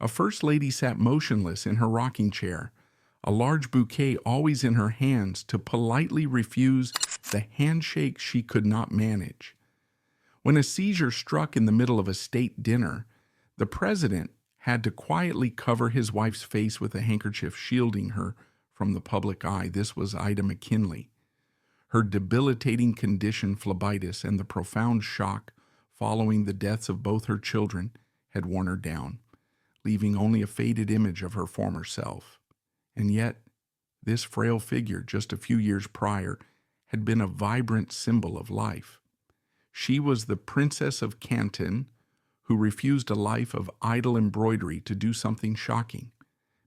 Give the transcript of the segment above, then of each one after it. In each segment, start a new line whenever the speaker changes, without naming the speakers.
A first lady sat motionless in her rocking chair, a large bouquet always in her hands to politely refuse the handshake she could not manage. When a seizure struck in the middle of a state dinner, the president had to quietly cover his wife's face with a handkerchief, shielding her from the public eye. This was Ida McKinley. Her debilitating condition, phlebitis, and the profound shock following the deaths of both her children had worn her down, leaving only a faded image of her former self. And yet, this frail figure, just a few years prior, had been a vibrant symbol of life. She was the Princess of Canton, who refused a life of idle embroidery to do something shocking,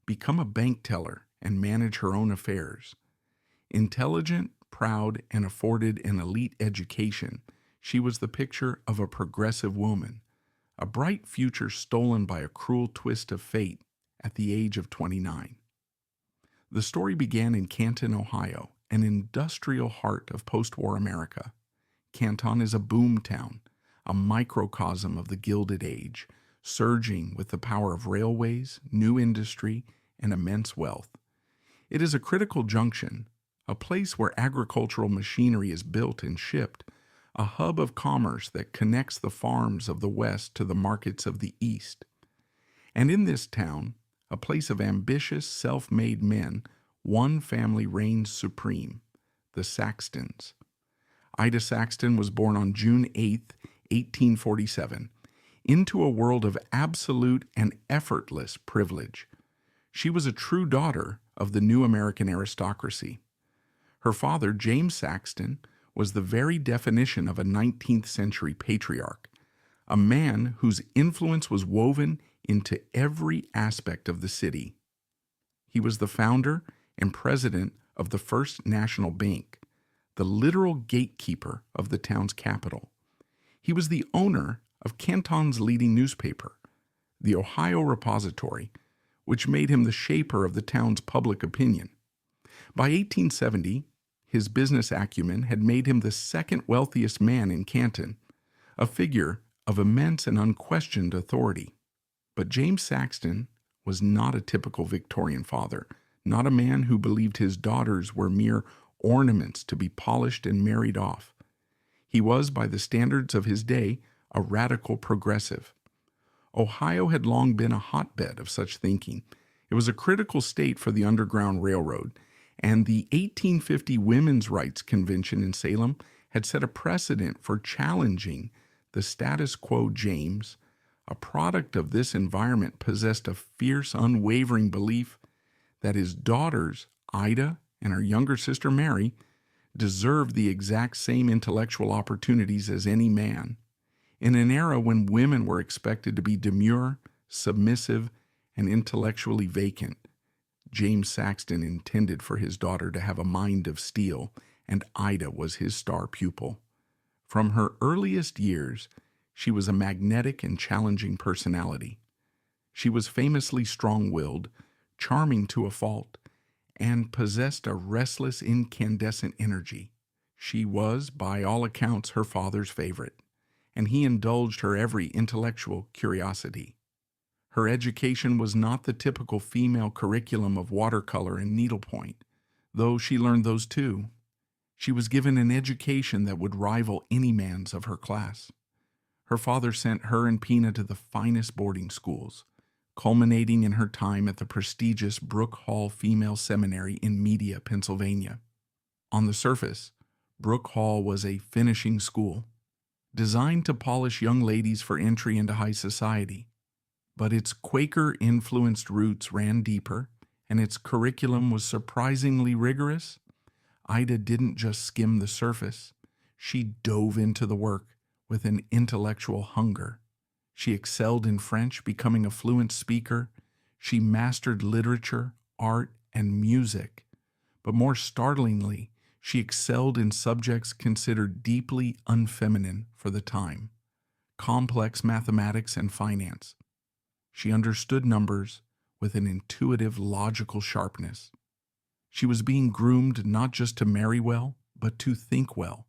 become a bank teller and manage her own affairs. Intelligent, proud, and afforded an elite education, she was the picture of a progressive woman, a bright future stolen by a cruel twist of fate at the age of 29. The story began in Canton, Ohio, an industrial heart of post-war America. Canton is a boom town, a microcosm of the Gilded Age, surging with the power of railways, new industry, and immense wealth. It is a critical junction, a place where agricultural machinery is built and shipped, a hub of commerce that connects the farms of the West to the markets of the East. And in this town, a place of ambitious, self-made men, one family reigns supreme, the Saxtons. Ida Saxton was born on June 8, 1847, into a world of absolute and effortless privilege. She was a true daughter of the new American aristocracy. Her father, James Saxton, was the very definition of a 19th century patriarch, a man whose influence was woven into every aspect of the city. He was the founder and president of the First National Bank, the literal gatekeeper of the town's capital. He was the owner of Canton's leading newspaper, the Ohio Repository, which made him the shaper of the town's public opinion. By 1870, his business acumen had made him the second wealthiest man in Canton, a figure of immense and unquestioned authority. But James Saxton was not a typical Victorian father, not a man who believed his daughters were mere ornaments to be polished and married off. He was, by the standards of his day, a radical progressive. Ohio had long been a hotbed of such thinking. It was a critical state for the Underground Railroad, and the 1850 Women's Rights Convention in Salem had set a precedent for challenging the status quo. James, a product of this environment, possessed a fierce, unwavering belief that his daughters, Ida and her younger sister Mary, deserved the exact same intellectual opportunities as any man. In an era when women were expected to be demure, submissive, and intellectually vacant, James Saxton intended for his daughter to have a mind of steel, and Ida was his star pupil. From her earliest years, she was a magnetic and challenging personality. She was famously strong-willed, charming to a fault, and possessed a restless, incandescent energy. She was, by all accounts, her father's favorite, and he indulged her every intellectual curiosity. Her education was not the typical female curriculum of watercolor and needlepoint, though she learned those too. She was given an education that would rival any man's of her class. Her father sent her and Pina to the finest boarding schools, culminating in her time at the prestigious Brook Hall Female Seminary in Media, Pennsylvania. On the surface, Brook Hall was a finishing school, designed to polish young ladies for entry into high society. But its Quaker-influenced roots ran deeper, and its curriculum was surprisingly rigorous. Ida didn't just skim the surface. She dove into the work with an intellectual hunger. She excelled in French, becoming a fluent speaker. She mastered literature, art, and music. But more startlingly, she excelled in subjects considered deeply unfeminine for the time: complex mathematics and finance. She understood numbers with an intuitive, logical sharpness. She was being groomed not just to marry well, but to think well.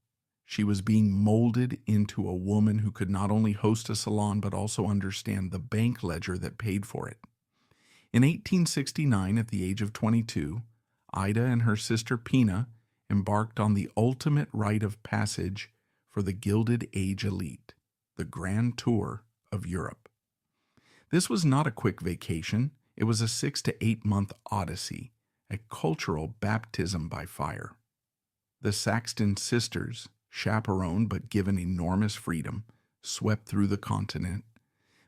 She was being molded into a woman who could not only host a salon but also understand the bank ledger that paid for it. In 1869, at the age of 22, Ida and her sister Pina embarked on the ultimate rite of passage for the Gilded Age elite, the Grand Tour of Europe. This was not a quick vacation. It was a 6 to 8 month odyssey, a cultural baptism by fire. The Saxton sisters, chaperoned but given enormous freedom, swept through the continent.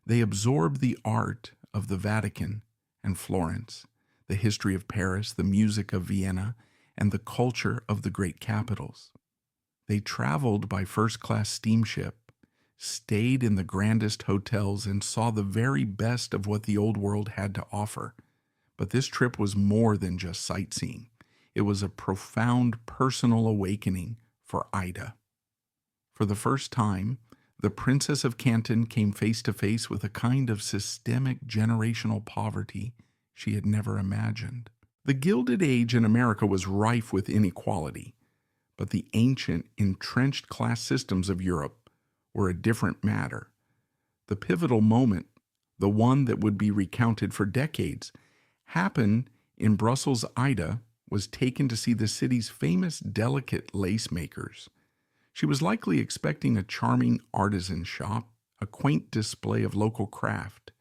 They absorbed the art of the Vatican and Florence, the history of Paris, the music of Vienna, and the culture of the great capitals. They traveled by first-class steamship, stayed in the grandest hotels, and saw the very best of what the old world had to offer. But this trip was more than just sightseeing. It was a profound personal awakening for Ida. For the first time, the Princess of Canton came face to face with a kind of systemic generational poverty she had never imagined. The Gilded Age in America was rife with inequality, but the ancient, entrenched class systems of Europe were a different matter. The pivotal moment, the one that would be recounted for decades, happened in Brussels. Ida was taken to see the city's famous delicate lace makers. She was likely expecting a charming artisan shop, a quaint display of local craft.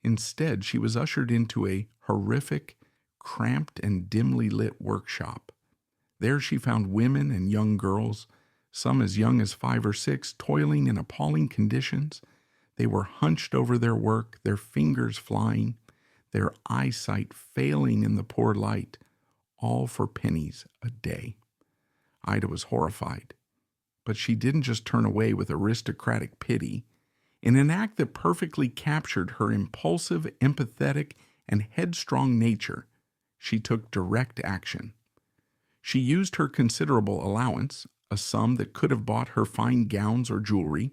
Instead, she was ushered into a horrific, cramped and dimly lit workshop. There she found women and young girls, some as young as 5 or 6, toiling in appalling conditions. They were hunched over their work, their fingers flying, their eyesight failing in the poor light, all for pennies a day. Ida was horrified, but she didn't just turn away with aristocratic pity. In an act that perfectly captured her impulsive, empathetic, and headstrong nature, she took direct action. She used her considerable allowance, a sum that could have bought her fine gowns or jewelry,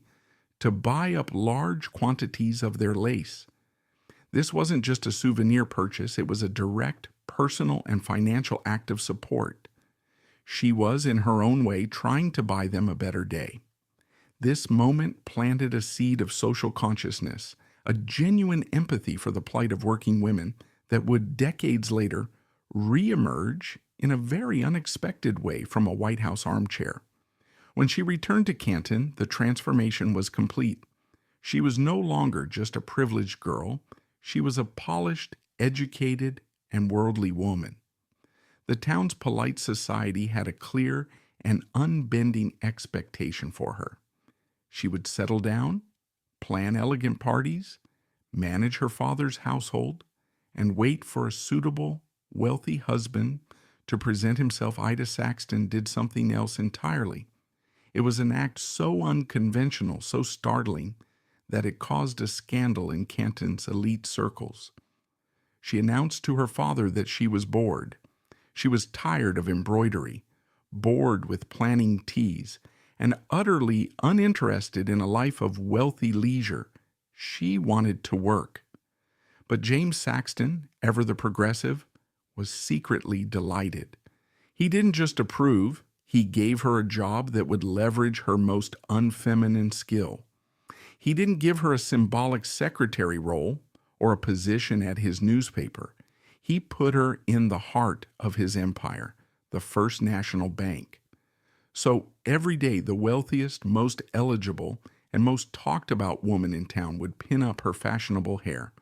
to buy up large quantities of their lace. This wasn't just a souvenir purchase, it was a direct, personal, and financial act of support. She was, in her own way, trying to buy them a better day. This moment planted a seed of social consciousness, a genuine empathy for the plight of working women that would decades later reemerge in a very unexpected way from a White House armchair. When she returned to Canton, the transformation was complete. She was no longer just a privileged girl. She was a polished, educated, and worldly woman. The town's polite society had a clear and unbending expectation for her. She would settle down, plan elegant parties, manage her father's household, and wait for a suitable, wealthy husband to present himself. Ida Saxton did something else entirely. It was an act so unconventional, so startling, that it caused a scandal in Canton's elite circles. She announced to her father that she was bored. She was tired of embroidery, bored with planning teas, and utterly uninterested in a life of wealthy leisure. She wanted to work. But James Saxton, ever the progressive, was secretly delighted. He didn't just approve, he gave her a job that would leverage her most unfeminine skill. He didn't give her a symbolic secretary role or a position at his newspaper. He put her in the heart of his empire, the First National Bank. So every day, the wealthiest, most eligible, and most talked about woman in town would pin up her fashionable hair,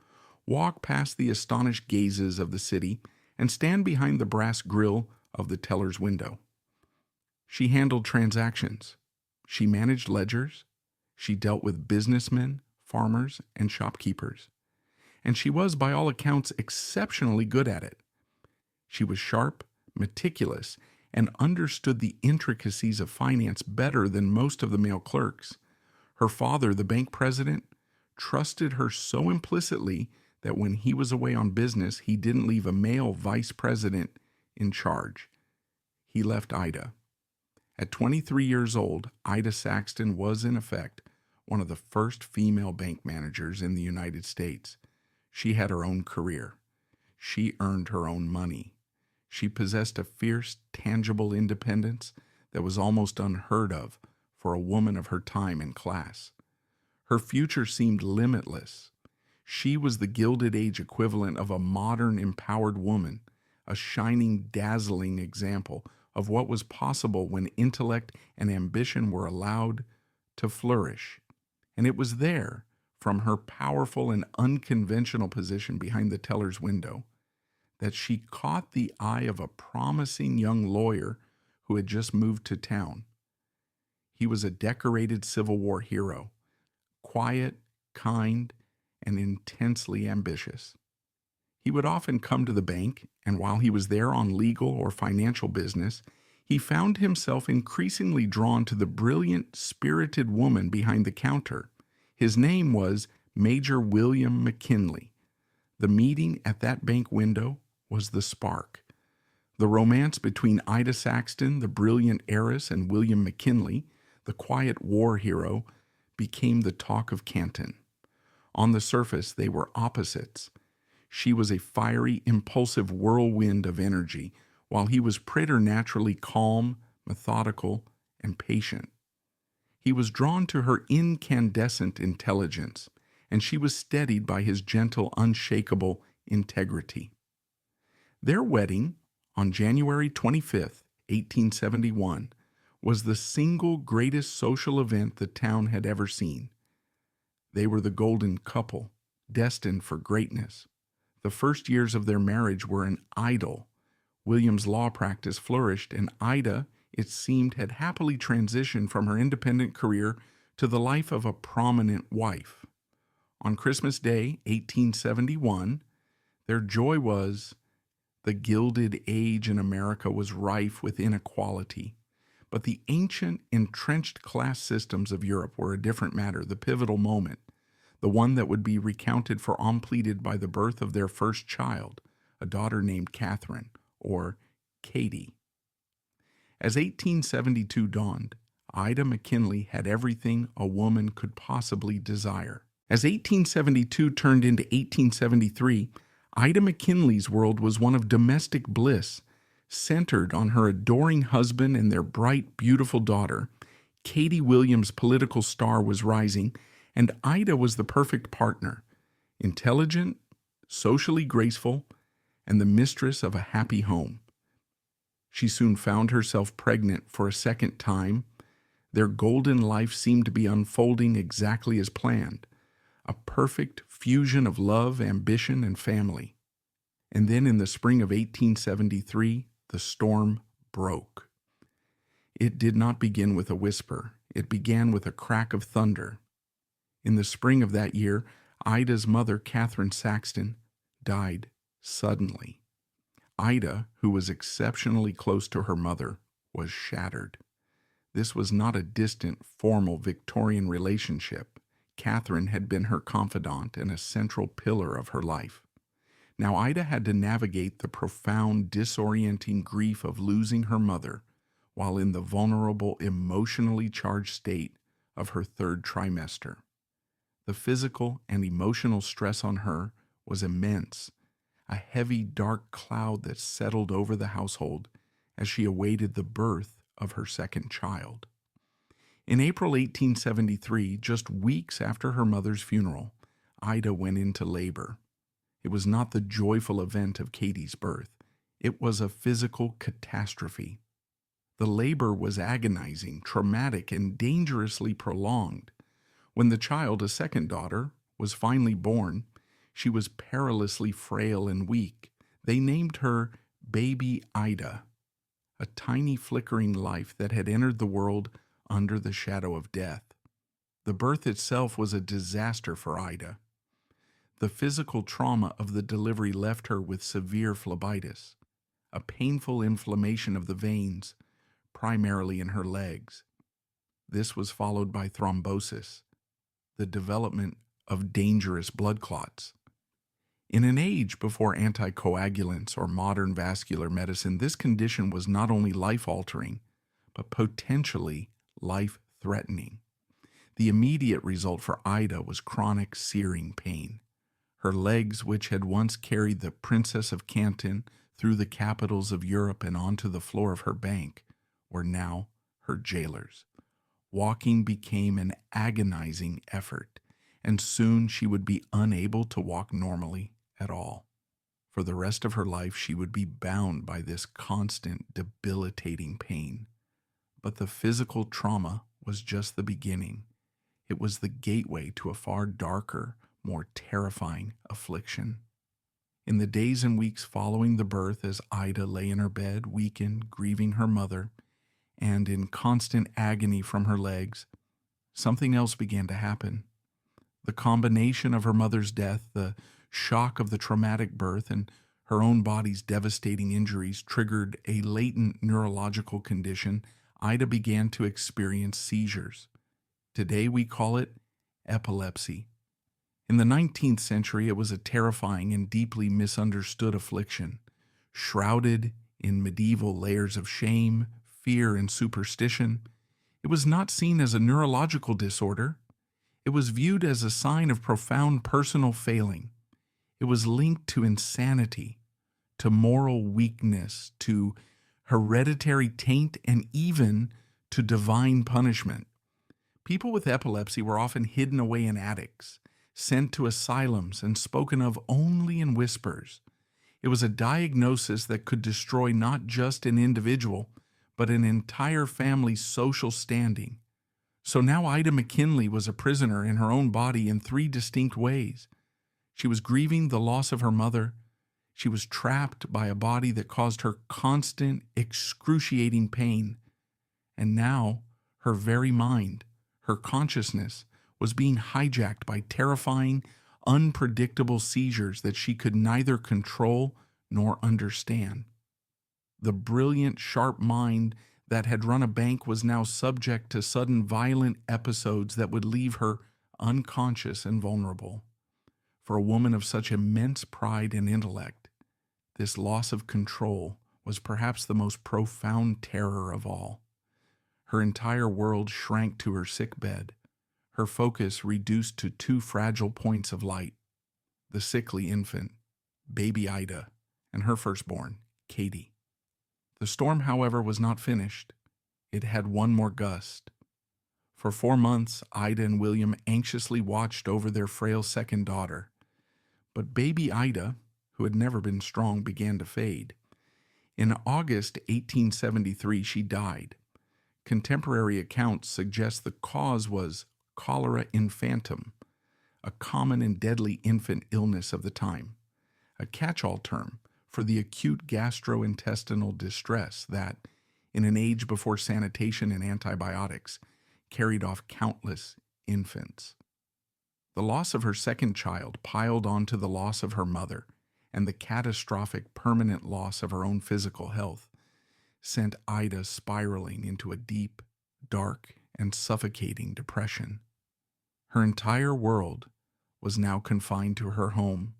walk past the astonished gazes of the city, and stand behind the brass grill of the teller's window. She handled transactions. She managed ledgers. She dealt with businessmen, farmers, and shopkeepers. And she was, by all accounts, exceptionally good at it. She was sharp, meticulous, and understood the intricacies of finance better than most of the male clerks. Her father, the bank president, trusted her so implicitly that when he was away on business, he didn't leave a male vice president in charge. He left Ida. At 23 years old, Ida Saxton was, in effect, one of the first female bank managers in the United States. She had her own career. She earned her own money. She possessed a fierce, tangible independence that was almost unheard of for a woman of her time and class. Her future seemed limitless. She was the Gilded Age equivalent of a modern empowered woman, a shining, dazzling example of what was possible when intellect and ambition were allowed to flourish. And it was there, from her powerful and unconventional position behind the teller's window, that she caught the eye of a promising young lawyer who had just moved to town. He was a decorated Civil War hero, quiet, kind, and intensely ambitious. He would often come to the bank, and while he was there on legal or financial business, he found himself increasingly drawn to the brilliant, spirited woman behind the counter. His name was Major William McKinley. The meeting at that bank window was the spark. The romance between Ida Saxton, the brilliant heiress, and William McKinley, the quiet war hero, became the talk of Canton. On the surface, they were opposites. She was a fiery, impulsive whirlwind of energy, while he was preternaturally calm, methodical, and patient. He was drawn to her incandescent intelligence, and she was steadied by his gentle, unshakable integrity. Their wedding, on January 25th, 1871, was the single greatest social event the town had ever seen. They were the golden couple, destined for greatness. The first years of their marriage were an idyll. William's law practice flourished, and Ida, it seemed, had happily transitioned from her independent career to the life of a prominent wife. On Christmas Day, 1871, their joy was the Gilded Age in America was rife with inequality. But the ancient, entrenched class systems of Europe were a different matter, the pivotal moment, the one that would be recounted for unpleaded by the birth of their first child, a daughter named Catherine, or Katie. As 1872 dawned, Ida McKinley had everything a woman could possibly desire. As 1872 turned into 1873, Ida McKinley's world was one of domestic bliss, centered on her adoring husband and their bright, beautiful daughter. Katie Williams' political star was rising, and Ida was the perfect partner, intelligent, socially graceful, and the mistress of a happy home. She soon found herself pregnant for a second time. Their golden life seemed to be unfolding exactly as planned, a perfect fusion of love, ambition, and family. And then in the spring of 1873, the storm broke. It did not begin with a whisper. It began with a crack of thunder. In the spring of that year, Ida's mother, Catherine Saxton, died suddenly. Ida, who was exceptionally close to her mother, was shattered. This was not a distant, formal Victorian relationship. Catherine had been her confidant and a central pillar of her life. Now Ida had to navigate the profound, disorienting grief of losing her mother while in the vulnerable, emotionally charged state of her third trimester. The physical and emotional stress on her was immense, a heavy, dark cloud that settled over the household as she awaited the birth of her second child. In April 1873, just weeks after her mother's funeral, Ida went into labor. It was not the joyful event of Katie's birth. It was a physical catastrophe. The labor was agonizing, traumatic, and dangerously prolonged. When the child, a second daughter, was finally born, she was perilously frail and weak. They named her Baby Ida, a tiny flickering life that had entered the world under the shadow of death. The birth itself was a disaster for Ida. The physical trauma of the delivery left her with severe phlebitis, a painful inflammation of the veins, primarily in her legs. This was followed by thrombosis, the development of dangerous blood clots. In an age before anticoagulants or modern vascular medicine, this condition was not only life-altering, but potentially life-threatening. The immediate result for Ida was chronic searing pain. Her legs, which had once carried the Princess of Canton through the capitals of Europe and onto the floor of her bank, were now her jailers. Walking became an agonizing effort, and soon she would be unable to walk normally at all. For the rest of her life, she would be bound by this constant, debilitating pain. But the physical trauma was just the beginning. It was the gateway to a far darker, more terrifying affliction. In the days and weeks following the birth, as Ida lay in her bed, weakened, grieving her mother, and in constant agony from her legs, something else began to happen. The combination of her mother's death, the shock of the traumatic birth, and her own body's devastating injuries triggered a latent neurological condition. Ida began to experience seizures. Today we call it epilepsy. In the 19th century, it was a terrifying and deeply misunderstood affliction, shrouded in medieval layers of shame, fear, and superstition. It was not seen as a neurological disorder. It was viewed as a sign of profound personal failing. It was linked to insanity, to moral weakness, to hereditary taint, and even to divine punishment. People with epilepsy were often hidden away in attics, sent to asylums, and spoken of only in whispers. It was a diagnosis that could destroy not just an individual, but an entire family's social standing. So now Ida McKinley was a prisoner in her own body in three distinct ways. She was grieving the loss of her mother. She was trapped by a body that caused her constant, excruciating pain. And now her very mind, her consciousness, was being hijacked by terrifying, unpredictable seizures that she could neither control nor understand. The brilliant, sharp mind that had run a bank was now subject to sudden violent episodes that would leave her unconscious and vulnerable. For a woman of such immense pride and intellect, this loss of control was perhaps the most profound terror of all. Her entire world shrank to her sick bed, her focus reduced to two fragile points of light: the sickly infant, baby Ida, and her firstborn, Katie. The storm, however, was not finished. It had one more gust. For 4 months, Ida and William anxiously watched over their frail second daughter. But baby Ida, who had never been strong, began to fade. In August 1873, she died. Contemporary accounts suggest the cause was cholera infantum, a common and deadly infant illness of the time, a catch-all term for the acute gastrointestinal distress that, in an age before sanitation and antibiotics, carried off countless infants. The loss of her second child piled onto the loss of her mother, and the catastrophic permanent loss of her own physical health sent Ida spiraling into a deep, dark, and suffocating depression. Her entire world was now confined to her home.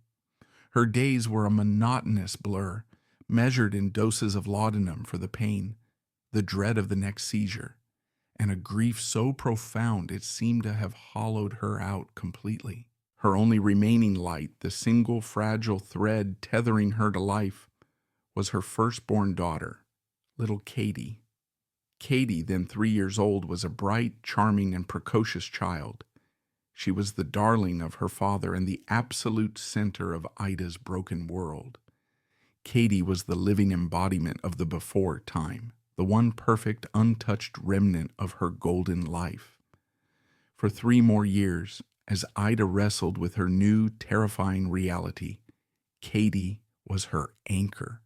Her days were a monotonous blur, measured in doses of laudanum for the pain, the dread of the next seizure, and a grief so profound it seemed to have hollowed her out completely. Her only remaining light, the single fragile thread tethering her to life, was her firstborn daughter, little Katie. Katie, then 3 years old, was a bright, charming, and precocious child. She was the darling of her father and the absolute center of Ida's broken world. Katie was the living embodiment of the before time, the one perfect, untouched remnant of her golden life. For 3 more years, as Ida wrestled with her new, terrifying reality, Katie was her anchor.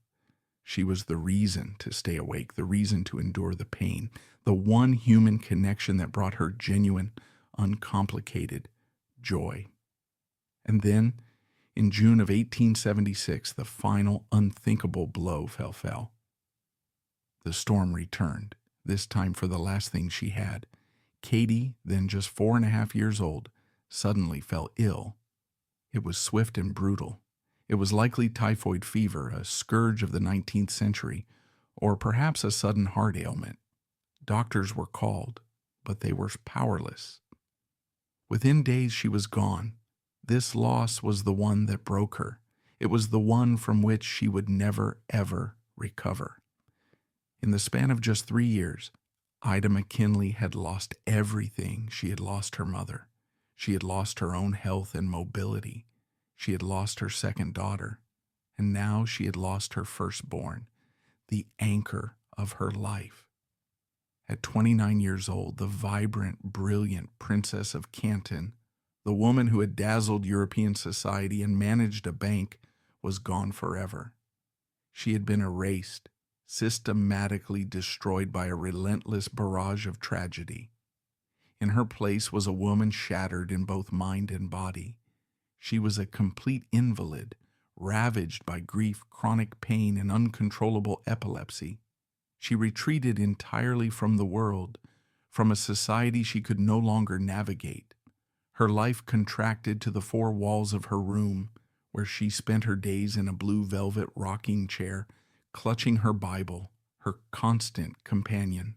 She was the reason to stay awake, the reason to endure the pain, the one human connection that brought her genuine, uncomplicated joy. And then, in June of 1876, the final unthinkable blow fell. The storm returned, this time for the last thing she had. Katie, then just 4.5 years old, suddenly fell ill. It was swift and brutal. It was likely typhoid fever, a scourge of the 19th century, or perhaps a sudden heart ailment. Doctors were called, but they were powerless. Within days she was gone. This loss was the one that broke her. It was the one from which she would never, ever recover. In the span of just 3 years, Ida McKinley had lost everything. She had lost her mother. She had lost her own health and mobility. She had lost her second daughter. And now she had lost her firstborn, the anchor of her life. At 29 years old, the vibrant, brilliant Princess of Canton, the woman who had dazzled European society and managed a bank, was gone forever. She had been erased, systematically destroyed by a relentless barrage of tragedy. In her place was a woman shattered in both mind and body. She was a complete invalid, ravaged by grief, chronic pain, and uncontrollable epilepsy. She retreated entirely from the world, from a society she could no longer navigate. Her life contracted to the four walls of her room, where she spent her days in a blue velvet rocking chair, clutching her Bible, her constant companion.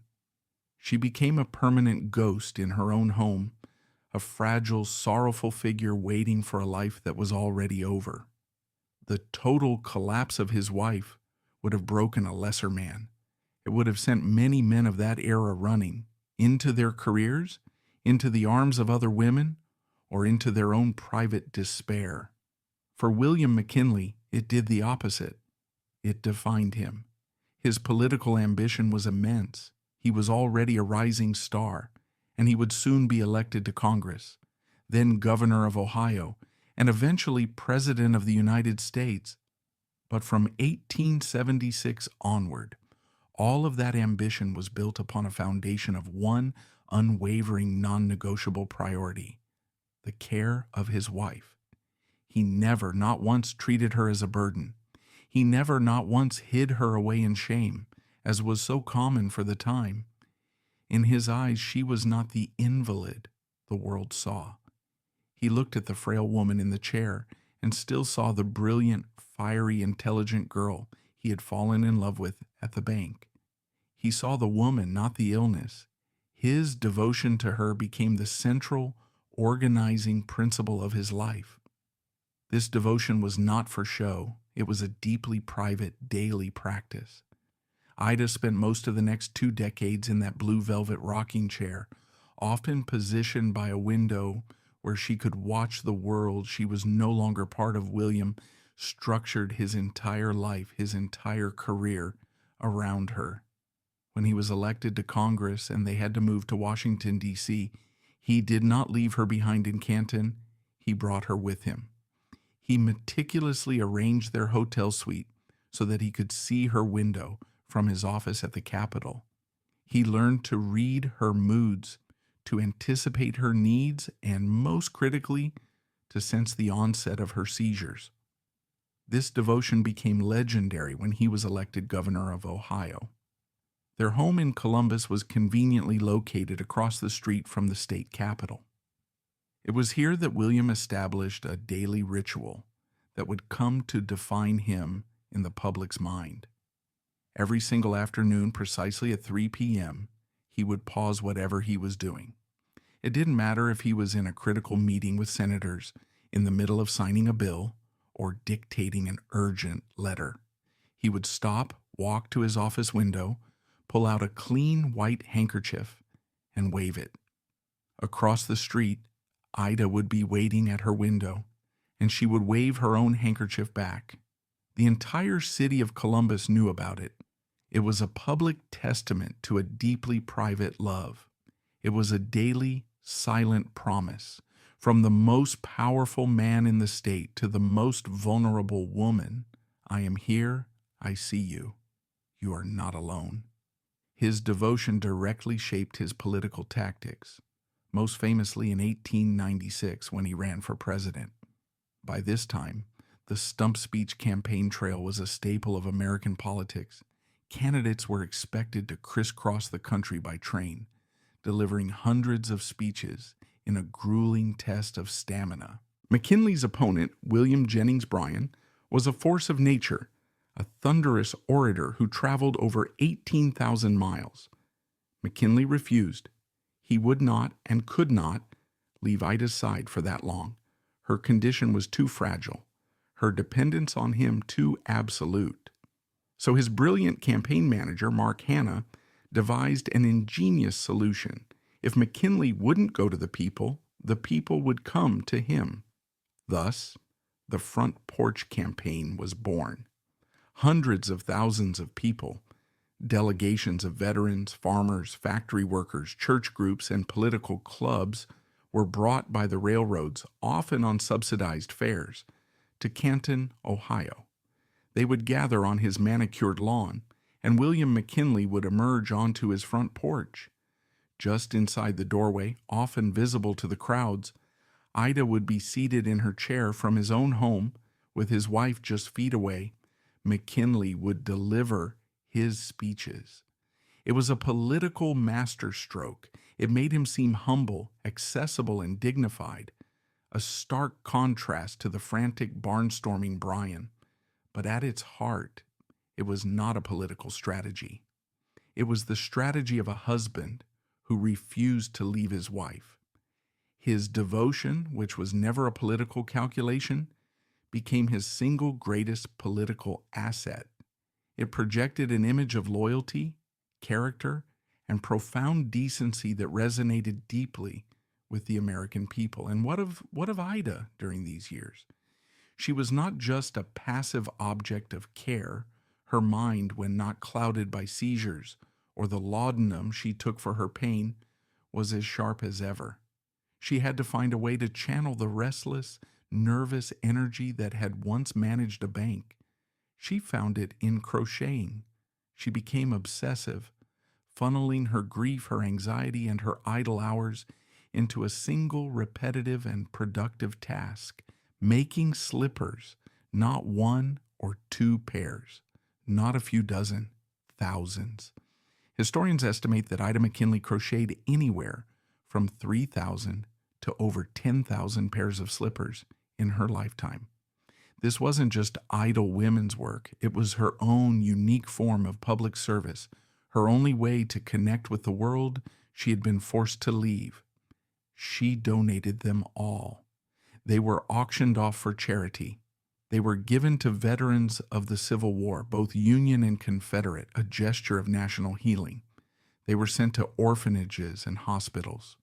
She became a permanent ghost in her own home, a fragile, sorrowful figure waiting for a life that was already over. The total collapse of his wife would have broken a lesser man. It would have sent many men of that era running into their careers, into the arms of other women, or into their own private despair. For William McKinley, it did the opposite. It defined him. His political ambition was immense. He was already a rising star, and he would soon be elected to Congress, then governor of Ohio, and eventually President of the United States. But from 1876 onward, all of that ambition was built upon a foundation of one unwavering, non-negotiable priority: the care of his wife. He never, not once, treated her as a burden. He never, not once, hid her away in shame, as was so common for the time. In his eyes, she was not the invalid the world saw. He looked at the frail woman in the chair and still saw the brilliant, fiery, intelligent girl he had fallen in love with at the bank. He saw the woman, not the illness. His devotion to her became the central, organizing principle of his life. This devotion was not for show. It was a deeply private, daily practice. Ida spent most of the next 2 decades in that blue velvet rocking chair, often positioned by a window where she could watch the world she was no longer part of. William structured his entire life, his entire career around her. When he was elected to Congress and they had to move to Washington, D.C., he did not leave her behind in Canton. He brought her with him. He meticulously arranged their hotel suite so that he could see her window from his office at the Capitol. He learned to read her moods, to anticipate her needs, and most critically, to sense the onset of her seizures. This devotion became legendary when he was elected governor of Ohio. Their home in Columbus was conveniently located across the street from the state capitol. It was here that William established a daily ritual that would come to define him in the public's mind. Every single afternoon, precisely at 3 p.m., he would pause whatever he was doing. It didn't matter if he was in a critical meeting with senators, in the middle of signing a bill, or dictating an urgent letter. He would stop, walk to his office window, pull out a clean white handkerchief, and wave it. Across the street, Ida would be waiting at her window, and she would wave her own handkerchief back. The entire city of Columbus knew about it. It was a public testament to a deeply private love. It was a daily, silent promise from the most powerful man in the state to the most vulnerable woman. I am here, I see you. You are not alone. His devotion directly shaped his political tactics, most famously in 1896 when he ran for president. By this time, the stump speech campaign trail was a staple of American politics. Candidates were expected to crisscross the country by train, delivering hundreds of speeches in a grueling test of stamina. McKinley's opponent, William Jennings Bryan, was a force of nature, a thunderous orator who traveled over 18,000 miles. McKinley refused. He would not and could not leave Ida's side for that long. Her condition was too fragile, her dependence on him too absolute. So his brilliant campaign manager, Mark Hanna, devised an ingenious solution. If McKinley wouldn't go to the people, the people would come to him. Thus, the Front Porch Campaign was born. Hundreds of thousands of people, delegations of veterans, farmers, factory workers, church groups, and political clubs were brought by the railroads, often on subsidized fares, to Canton, Ohio. They would gather on his manicured lawn, and William McKinley would emerge onto his front porch. Just inside the doorway, often visible to the crowds, Ida would be seated in her chair from his own home, with his wife just feet away. McKinley would deliver his speeches. It was a political masterstroke. It made him seem humble, accessible, and dignified, a stark contrast to the frantic barnstorming Bryan. But at its heart, it was not a political strategy. It was the strategy of a husband who refused to leave his wife. His devotion, which was never a political calculation, became his single greatest political asset. It projected an image of loyalty, character, and profound decency that resonated deeply with the American people. And what of Ida during these years? She was not just a passive object of care. Her mind, when not clouded by seizures or the laudanum she took for her pain, was as sharp as ever. She had to find a way to channel the restless, nervous energy that had once managed a bank. She found it in crocheting. She became obsessive, funneling her grief, her anxiety, and her idle hours into a single repetitive and productive task, making slippers, not one or two pairs, not a few dozen, thousands. Historians estimate that Ida McKinley crocheted anywhere from 3,000 to over 10,000 pairs of slippers in her lifetime. This wasn't just idle women's work. It was her own unique form of public service, her only way to connect with the world she had been forced to leave. She donated them all. They were auctioned off for charity. They were given to veterans of the Civil War, both Union and Confederate, a gesture of national healing. They were sent to orphanages and hospitals.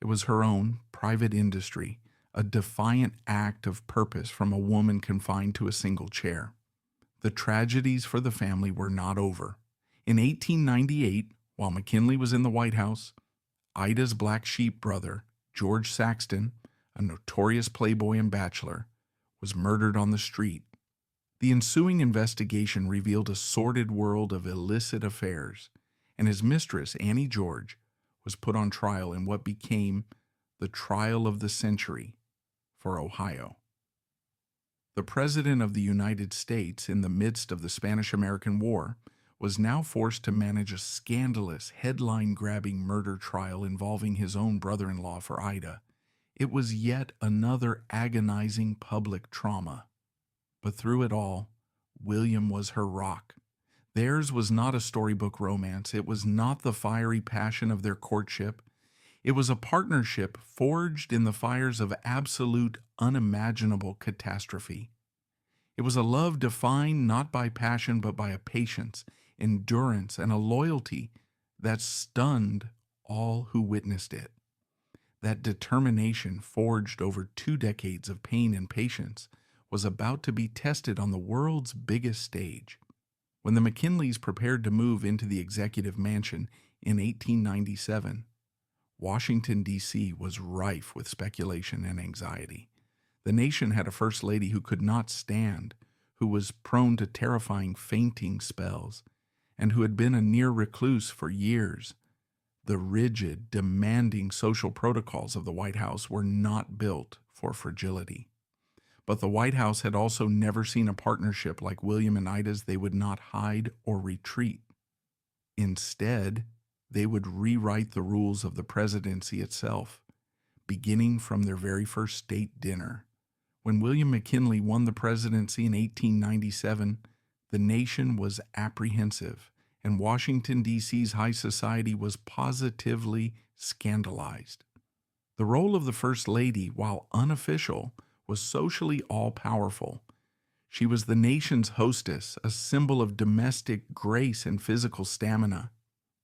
It was her own private industry, a defiant act of purpose from a woman confined to a single chair. The tragedies for the family were not over. In 1898, while McKinley was in the White House, Ida's black sheep brother, George Saxton, a notorious playboy and bachelor, was murdered on the street. The ensuing investigation revealed a sordid world of illicit affairs, and his mistress, Annie George, was put on trial in what became the trial of the century for Ohio. The President of the United States, in the midst of the Spanish-American War, was now forced to manage a scandalous, headline-grabbing murder trial involving his own brother-in-law for Ida. It was yet another agonizing public trauma. But through it all, William was her rock. Theirs was not a storybook romance. It was not the fiery passion of their courtship. It was a partnership forged in the fires of absolute, unimaginable catastrophe. It was a love defined not by passion but by a patience, endurance, and a loyalty that stunned all who witnessed it. That determination, forged over 2 decades of pain and patience, was about to be tested on the world's biggest stage. When the McKinleys prepared to move into the executive mansion in 1897, Washington, D.C. was rife with speculation and anxiety. The nation had a first lady who could not stand, who was prone to terrifying fainting spells, and who had been a near recluse for years. The rigid, demanding social protocols of the White House were not built for fragility. But the White House had also never seen a partnership like William and Ida's. They would not hide or retreat. Instead, they would rewrite the rules of the presidency itself, beginning from their very first state dinner. When William McKinley won the presidency in 1897, the nation was apprehensive, and Washington, D.C.'s high society was positively scandalized. The role of the First Lady, while unofficial, was socially all-powerful. She was the nation's hostess, a symbol of domestic grace and physical stamina.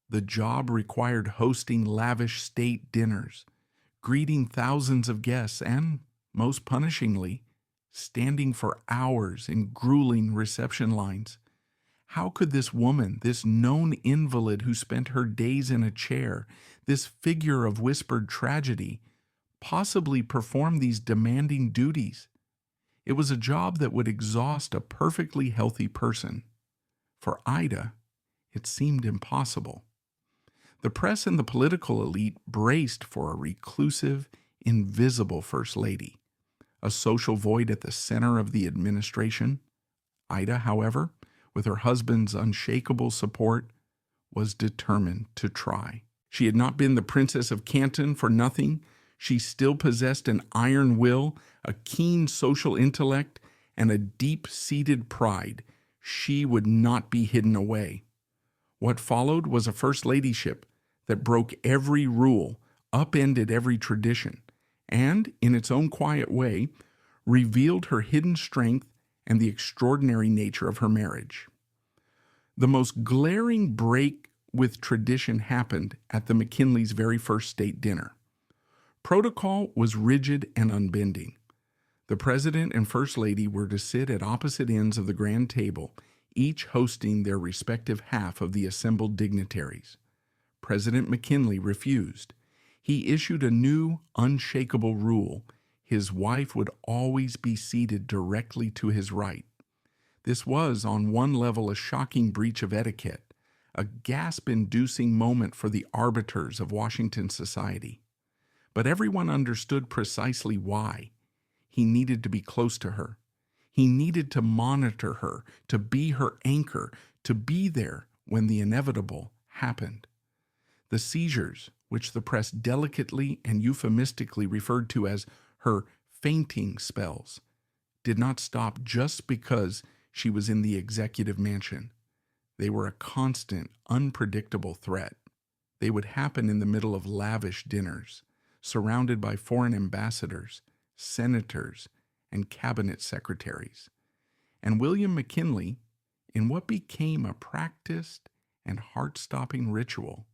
The job required hosting lavish state dinners, greeting thousands of guests, and, most punishingly, standing for hours in grueling reception lines. How could this woman, this known invalid who spent her days in a chair, this figure of whispered tragedy, possibly perform these demanding duties? It was a job that would exhaust a perfectly healthy person. For Ida, it seemed impossible. The press and the political elite braced for a reclusive, invisible First Lady, a social void at the center of the administration. Ida, however, with her husband's unshakable support, was determined to try. She had not been the Princess of Canton for nothing. She still possessed an iron will, a keen social intellect, and a deep-seated pride. She would not be hidden away. What followed was a first ladyship that broke every rule, upended every tradition, and, in its own quiet way, revealed her hidden strength and the extraordinary nature of her marriage. The most glaring break with tradition happened at the McKinleys' very first state dinner. Protocol was rigid and unbending. The President and First Lady were to sit at opposite ends of the grand table, each hosting their respective half of the assembled dignitaries. President McKinley refused. He issued a new, unshakable rule. His wife would always be seated directly to his right. This was, on one level, a shocking breach of etiquette, a gasp-inducing moment for the arbiters of Washington society. But everyone understood precisely why. He needed to be close to her. He needed to monitor her, to be her anchor, to be there when the inevitable happened. The seizures, which the press delicately and euphemistically referred to as her fainting spells, did not stop just because she was in the executive mansion. They were a constant, unpredictable threat. They would happen in the middle of lavish dinners, surrounded by foreign ambassadors, senators, and cabinet secretaries. And William McKinley, in what became a practiced and heart-stopping ritual,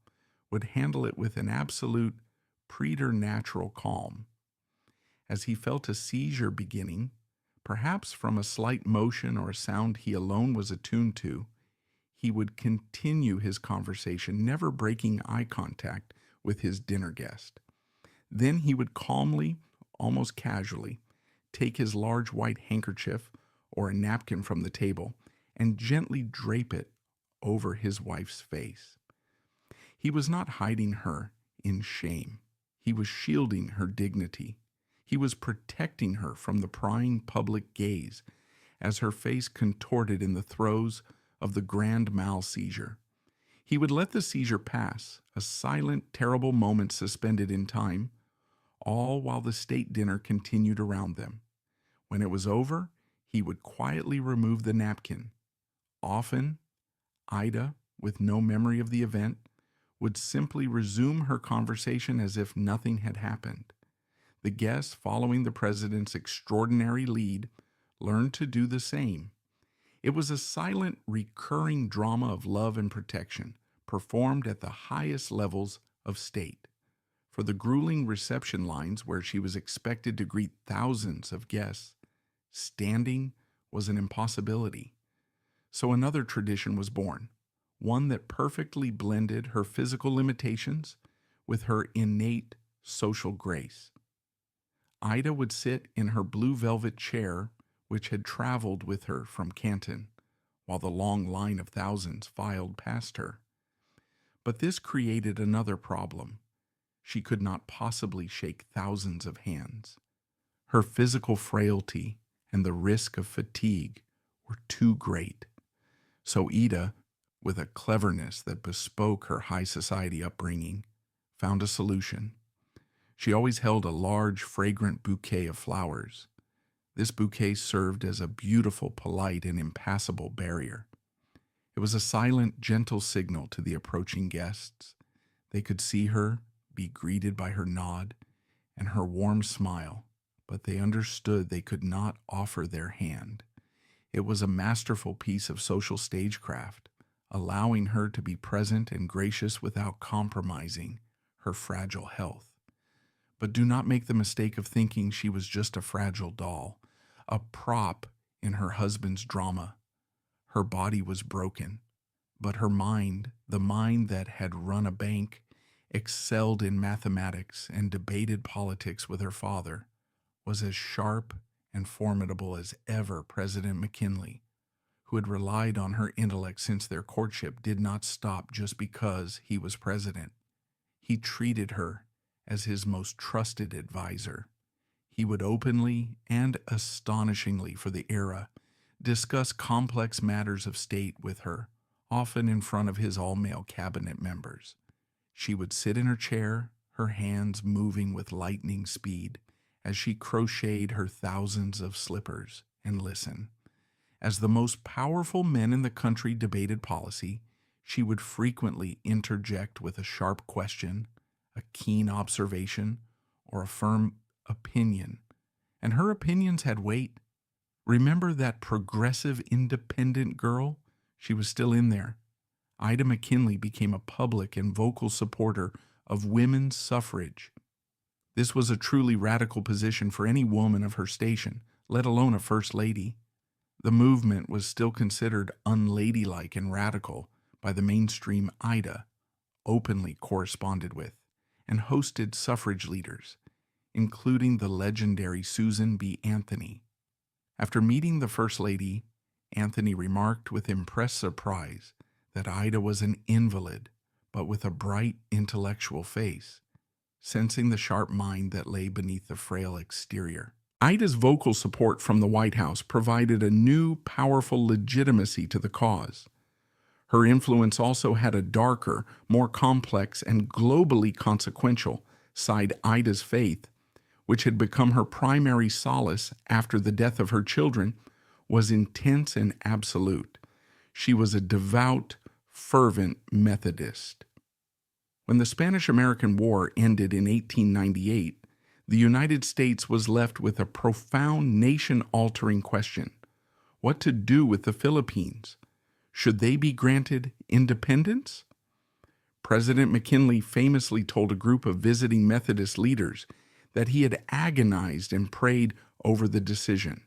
would handle it with an absolute preternatural calm. As he felt a seizure beginning, perhaps from a slight motion or a sound he alone was attuned to, he would continue his conversation, never breaking eye contact with his dinner guest. Then he would calmly, almost casually, take his large white handkerchief or a napkin from the table and gently drape it over his wife's face. He was not hiding her in shame. He was shielding her dignity. He was protecting her from the prying public gaze as her face contorted in the throes of the grand mal seizure. He would let the seizure pass, a silent, terrible moment suspended in time, all while the state dinner continued around them. When it was over, he would quietly remove the napkin. Often, Ida, with no memory of the event, would simply resume her conversation as if nothing had happened. The guests, following the president's extraordinary lead, learned to do the same. It was a silent, recurring drama of love and protection, performed at the highest levels of state. For the grueling reception lines where she was expected to greet thousands of guests, standing was an impossibility. So another tradition was born, one that perfectly blended her physical limitations with her innate social grace. Ida would sit in her blue velvet chair, which had traveled with her from Canton, while the long line of thousands filed past her. But this created another problem. She could not possibly shake thousands of hands. Her physical frailty and the risk of fatigue were too great. So Ida, with a cleverness that bespoke her high society upbringing, found a solution. She always held a large, fragrant bouquet of flowers. This bouquet served as a beautiful, polite, and impassable barrier. It was a silent, gentle signal to the approaching guests. They could see her, be greeted by her nod and her warm smile, but they understood they could not offer their hand. It was a masterful piece of social stagecraft, allowing her to be present and gracious without compromising her fragile health. But do not make the mistake of thinking she was just a fragile doll, a prop in her husband's drama. Her body was broken, but her mind, the mind that had run a bank, excelled in mathematics, and debated politics with her father, was as sharp and formidable as ever President McKinley, who had relied on her intellect since their courtship, did not stop just because he was president. He treated her as his most trusted advisor. He would openly and astonishingly for the era discuss complex matters of state with her, often in front of his all-male cabinet members. She would sit in her chair, her hands moving with lightning speed as she crocheted her thousands of slippers, and listen. As the most powerful men in the country debated policy, she would frequently interject with a sharp question, a keen observation, or a firm opinion, and her opinions had weight. Remember that progressive, independent girl? She was still in there. Ida McKinley became a public and vocal supporter of women's suffrage. This was a truly radical position for any woman of her station, let alone a first lady. The movement was still considered unladylike and radical by the mainstream Ida, openly corresponded with, and hosted suffrage leaders, including the legendary Susan B. Anthony. After meeting the First Lady, Anthony remarked with impressed surprise that Ida was an invalid, but with a bright intellectual face, sensing the sharp mind that lay beneath the frail exterior. Ida's vocal support from the White House provided a new, powerful legitimacy to the cause. Her influence also had a darker, more complex, and globally consequential side. Ida's faith, which had become her primary solace after the death of her children, was intense and absolute. She was a devout, fervent Methodist. When the Spanish-American War ended in 1898, the United States was left with a profound nation-altering question: what to do with the Philippines? Should they be granted independence? President McKinley famously told a group of visiting Methodist leaders that he had agonized and prayed over the decision,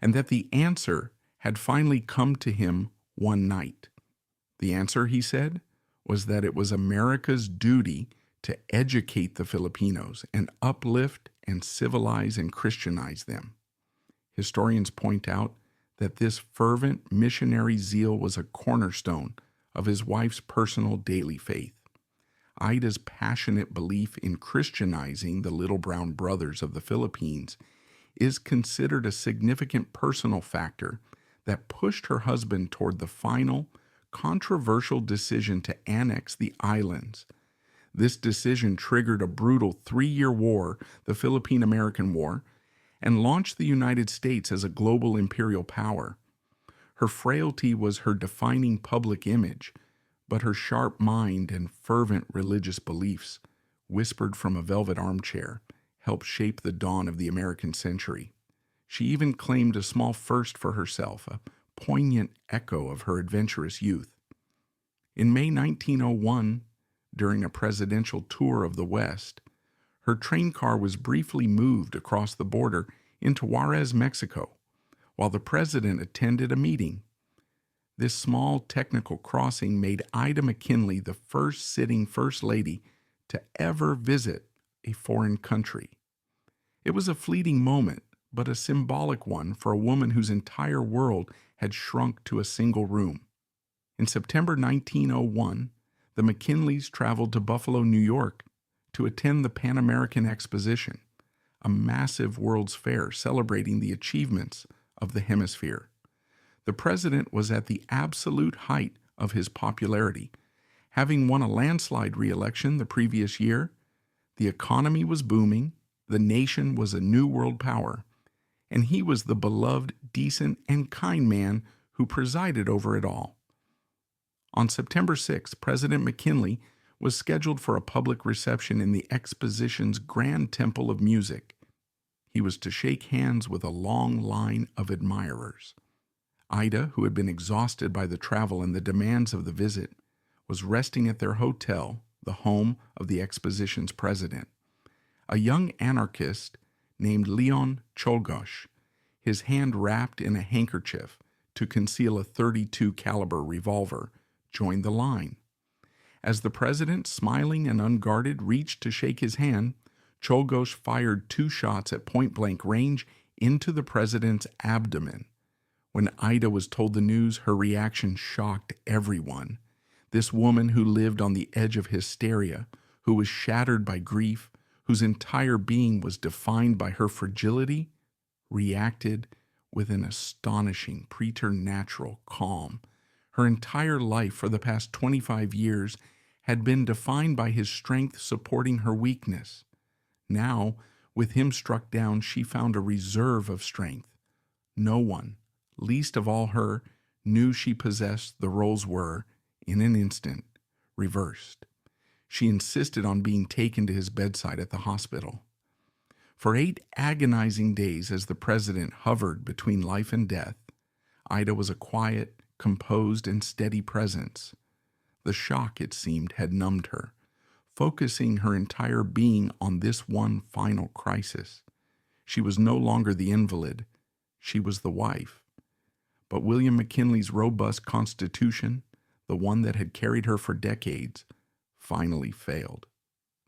and that the answer had finally come to him one night. The answer, he said, was that it was America's duty to educate the Filipinos and uplift and civilize and Christianize them. Historians point out that this fervent missionary zeal was a cornerstone of his wife's personal daily faith. Ida's passionate belief in Christianizing the little brown brothers of the Philippines is considered a significant personal factor that pushed her husband toward the final, controversial decision to annex the islands. This decision triggered a brutal 3-year war, the Philippine-American War, and launched the United States as a global imperial power. Her frailty was her defining public image, but her sharp mind and fervent religious beliefs, whispered from a velvet armchair, helped shape the dawn of the American century. She even claimed a small first for herself, a poignant echo of her adventurous youth. In May 1901, during a presidential tour of the West, her train car was briefly moved across the border into Juarez, Mexico, while the president attended a meeting. This small technical crossing made Ida McKinley the first sitting First Lady to ever visit a foreign country. It was a fleeting moment, but a symbolic one for a woman whose entire world had shrunk to a single room. In September 1901, the McKinleys traveled to Buffalo, New York, to attend the Pan American Exposition, a massive World's Fair celebrating the achievements of the hemisphere. The president was at the absolute height of his popularity. Having won a landslide re-election the previous year, the economy was booming, the nation was a new world power, and he was the beloved, decent, and kind man who presided over it all. On September 6, President McKinley was scheduled for a public reception in the Exposition's Grand Temple of Music. He was to shake hands with a long line of admirers. Ida, who had been exhausted by the travel and the demands of the visit, was resting at their hotel, the home of the Exposition's president. a young anarchist named Leon Czolgosz, his hand wrapped in a handkerchief to conceal a .32 caliber revolver, joined the line. As the president, smiling and unguarded, reached to shake his hand, Czolgosz fired 2 shots at point-blank range into the president's abdomen. When Ida was told the news, her reaction shocked everyone. This woman who lived on the edge of hysteria, who was shattered by grief, whose entire being was defined by her fragility, reacted with an astonishing, preternatural calm. Her entire life for the past 25 years had been defined by his strength supporting her weakness. Now, with him struck down, she found a reserve of strength. No one, least of all her, knew she possessed the roles were, in an instant, reversed. She insisted on being taken to his bedside at the hospital. For 8 agonizing days, as the president hovered between life and death, Ida was a quiet, composed, and steady presence. The shock, it seemed, had numbed her, focusing her entire being on this one final crisis. She was no longer the invalid. She was the wife. But William McKinley's robust constitution, the one that had carried her for decades, finally failed.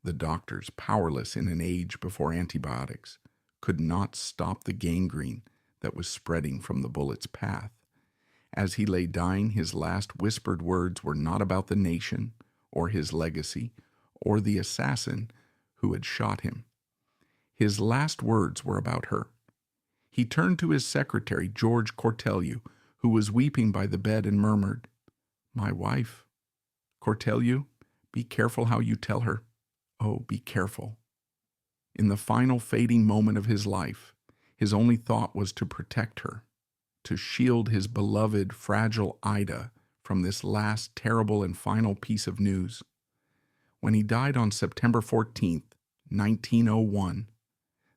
The doctors, powerless in an age before antibiotics, could not stop the gangrene that was spreading from the bullet's path. As he lay dying, his last whispered words were not about the nation, or his legacy, or the assassin who had shot him. His last words were about her. He turned to his secretary, George Cortelyou, who was weeping by the bed, and murmured, "My wife. Cortelyou, be careful how you tell her. Oh, be careful." In the final fading moment of his life, his only thought was to protect her, to shield his beloved, fragile Ida from this last terrible and final piece of news. When he died on September 14th, 1901,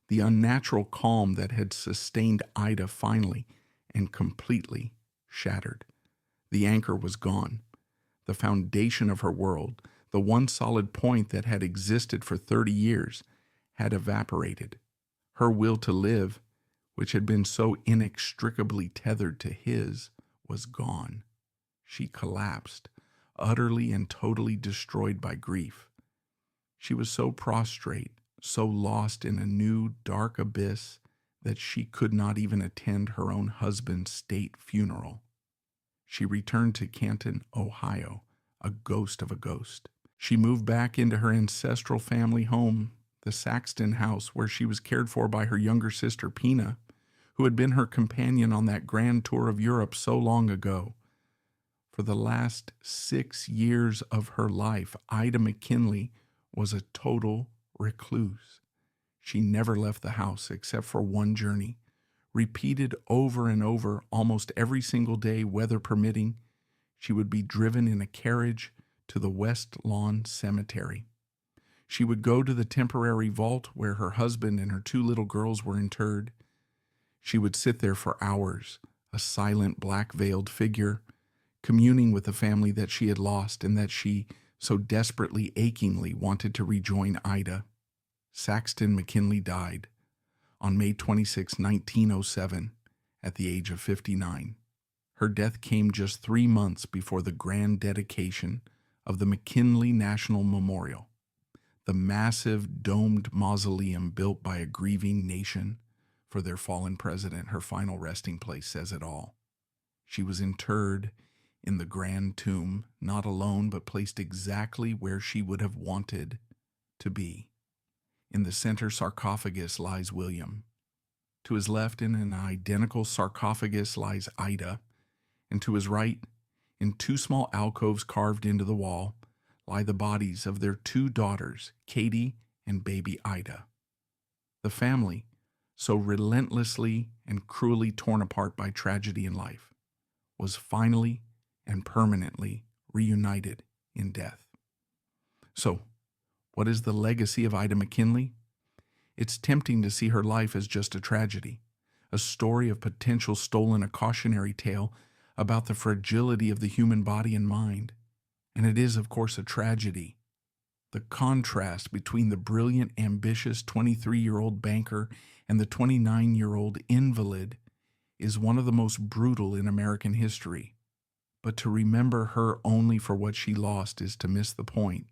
the unnatural calm that had sustained Ida finally and completely shattered. The anchor was gone. The foundation of her world, the one solid point that had existed for 30 years, had evaporated. Her will to live, which had been so inextricably tethered to his, was gone. She collapsed, utterly and totally destroyed by grief. She was so prostrate, so lost in a new, dark abyss, that she could not even attend her own husband's state funeral. She returned to Canton, Ohio, a ghost of a ghost. She moved back into her ancestral family home, the Saxton house, where she was cared for by her younger sister, Pina, who had been her companion on that grand tour of Europe so long ago. For the last 6 years of her life, Ida McKinley was a total recluse. She never left the house except for one journey, repeated over and over almost every single day, weather permitting. She would be driven in a carriage to the West Lawn Cemetery. She would go to the temporary vault where her husband and her 2 little girls were interred. She would sit there for hours, a silent, black-veiled figure, communing with the family that she had lost and that she so desperately, achingly wanted to rejoin Ida. Saxton McKinley died on May 26, 1907, at the age of 59. Her death came just 3 months before the grand dedication of the McKinley National Memorial, the massive domed mausoleum built by a grieving nation for their fallen president. Her final resting place says it all. She was interred in the grand tomb, not alone, but placed exactly where she would have wanted to be. In the center sarcophagus lies William. To his left, in an identical sarcophagus, lies Ida, and to his right, in 2 small alcoves carved into the wall, lie the bodies of their 2 daughters, Katie and baby Ida. The family, so relentlessly and cruelly torn apart by tragedy in life, was finally and permanently reunited in death. So, what is the legacy of Ida McKinley? It's tempting to see her life as just a tragedy, a story of potential stolen, a cautionary tale about the fragility of the human body and mind. And it is, of course, a tragedy. The contrast between the brilliant, ambitious 23-year-old banker and the 29-year-old invalid is one of the most brutal in American history. But to remember her only for what she lost is to miss the point.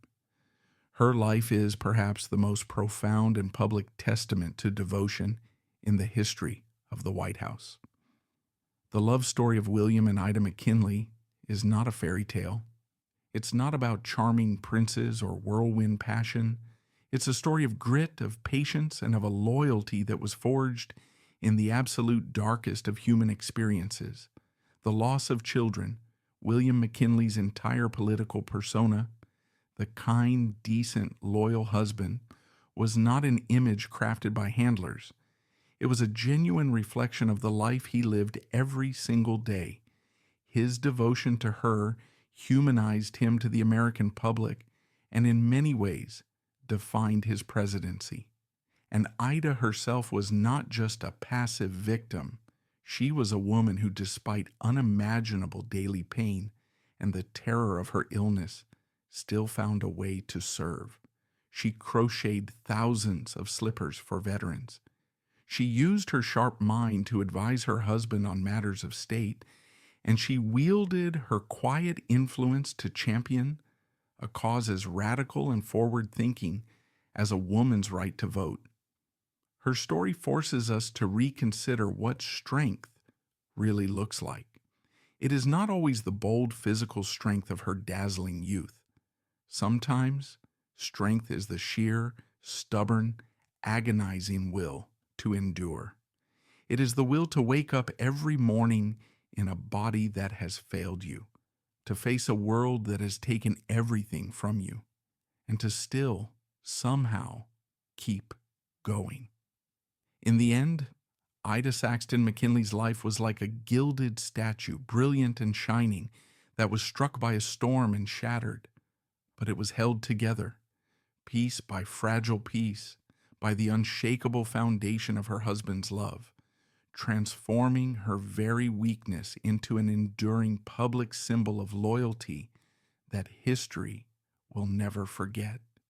Her life is perhaps the most profound and public testament to devotion in the history of the White House. The love story of William and Ida McKinley is not a fairy tale. It's not about charming princes or whirlwind passion. It's a story of grit, of patience, and of a loyalty that was forged in the absolute darkest of human experiences. The loss of children, William McKinley's entire political persona, the kind, decent, loyal husband, was not an image crafted by handlers. It was a genuine reflection of the life he lived every single day. His devotion to her humanized him to the American public and in many ways defined his presidency. And Ida herself was not just a passive victim. She was a woman who, despite unimaginable daily pain and the terror of her illness, still found a way to serve. She crocheted thousands of slippers for veterans. She used her sharp mind to advise her husband on matters of state, and she wielded her quiet influence to champion a cause as radical and forward-thinking as a woman's right to vote. Her story forces us to reconsider what strength really looks like. It is not always the bold physical strength of her dazzling youth. Sometimes, strength is the sheer, stubborn, agonizing will to endure. It is the will to wake up every morning in a body that has failed you, to face a world that has taken everything from you, and to still, somehow, keep going. In the end, Ida Saxton McKinley's life was like a gilded statue, brilliant and shining, that was struck by a storm and shattered. But it was held together, piece by fragile piece, by the unshakable foundation of her husband's love, transforming her very weakness into an enduring public symbol of loyalty that history will never forget.